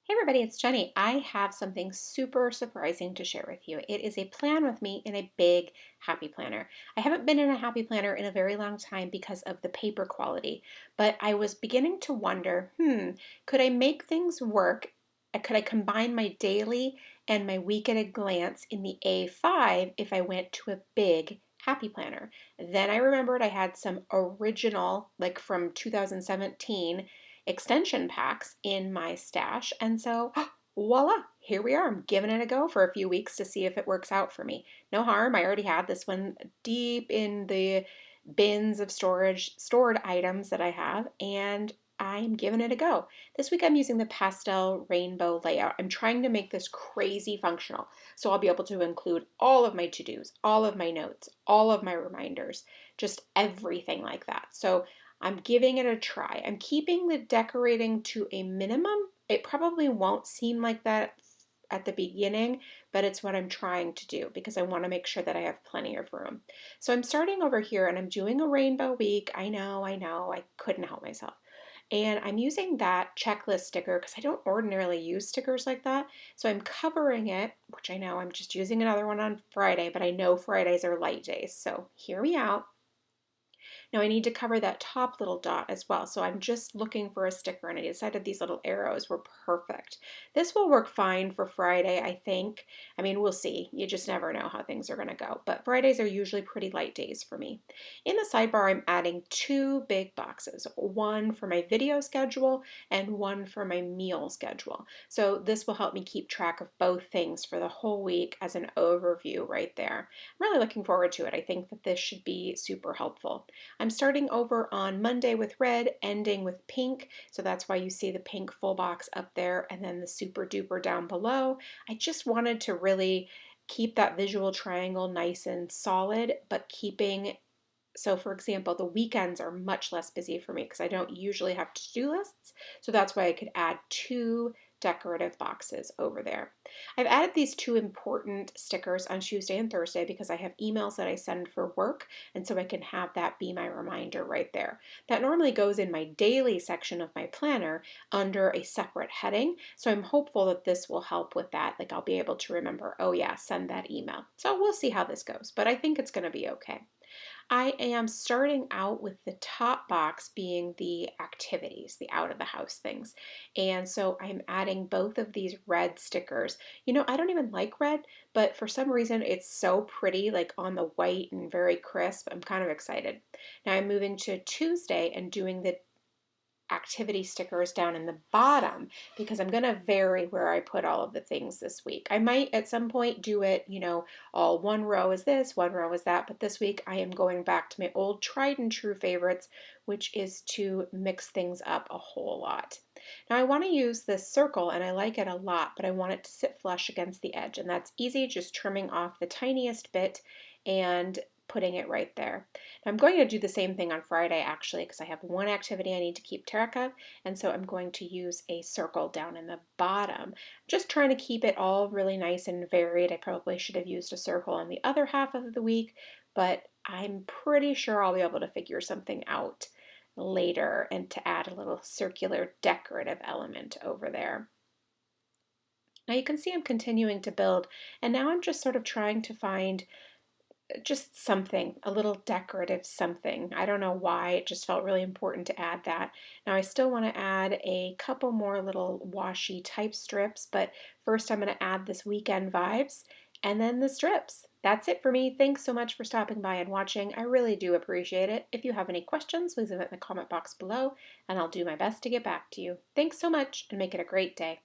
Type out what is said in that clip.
Hey everybody, it's Jenny. I have something super surprising to share with you. It is a plan with me in a big happy planner. I haven't been in a happy planner in a very long time because of the paper quality, but I was beginning to wonder, could I make things work? Could I combine my daily and my week at a glance in the A5 if I went to a big happy planner? Then I remembered I had some original, like from 2017 extension packs in my stash. And so, voila, here we are. I'm giving it a go for a few weeks to see if it works out for me. No harm. I already had this one deep in the bins of stored items that I have, and I'm giving it a go. This week I'm using the pastel rainbow layout. I'm trying to make this crazy functional. So I'll be able to include all of my to-dos, all of my notes, all of my reminders, just everything like that. So I'm giving it a try. I'm keeping the decorating to a minimum. It probably won't seem like that at the beginning, but it's what I'm trying to do because I want to make sure that I have plenty of room. So I'm starting over here and I'm doing a rainbow week. I know, I couldn't help myself. And I'm using that checklist sticker because I don't ordinarily use stickers like that. So I'm covering it, which I know I'm just using another one on Friday, but I know Fridays are light days. So hear me out. Now I need to cover that top little dot as well. So I'm just looking for a sticker and I decided these little arrows were perfect. This will work fine for Friday, I think. I mean, we'll see. You just never know how things are going to go. But Fridays are usually pretty light days for me. In the sidebar, I'm adding two big boxes, one for my video schedule and one for my meal schedule. So this will help me keep track of both things for the whole week as an overview right there. I'm really looking forward to it. I think that this should be super helpful. I'm starting over on Monday with red, ending with pink, so that's why you see the pink full box up there and then the super duper down below. I just wanted to really keep that visual triangle nice and solid, but keeping so for example, the weekends are much less busy for me because I don't usually have to-do lists. So that's why I could add two decorative boxes over there. I've added these two important stickers on Tuesday and Thursday because I have emails that I send for work, and so I can have that be my reminder right there. That normally goes in my daily section of my planner under a separate heading, so I'm hopeful that this will help with that. Like I'll be able to remember, oh yeah, send that email. So we'll see how this goes, but I think it's going to be okay. I am starting out with the top box being the activities, the out of the house things. And so I'm adding both of these red stickers. You know, I don't even like red, but for some reason it's so pretty, like on the white and very crisp. I'm kind of excited. Now I'm moving to Tuesday and doing the activity stickers down in the bottom because I'm going to vary where I put all of the things this week. I might at some point do it, all one row is this, one row is that, but this week I am going back to my old tried and true favorites, which is to mix things up a whole lot. Now I want to use this circle and I like it a lot, but I want it to sit flush against the edge, and that's easy, just trimming off the tiniest bit and putting it right there. Now I'm going to do the same thing on Friday actually because I have one activity I need to keep track of, and so I'm going to use a circle down in the bottom. Just trying to keep it all really nice and varied. I probably should have used a circle on the other half of the week, but I'm pretty sure I'll be able to figure something out later and to add a little circular decorative element over there. Now you can see I'm continuing to build, and now I'm just sort of trying to find just something, a little decorative something. I don't know why, it just felt really important to add that. Now I still want to add a couple more little washi type strips, but first I'm going to add this weekend vibes and then the strips. That's it for me. Thanks so much for stopping by and watching. I really do appreciate it. If you have any questions, leave them in the comment box below and I'll do my best to get back to you. Thanks so much and make it a great day.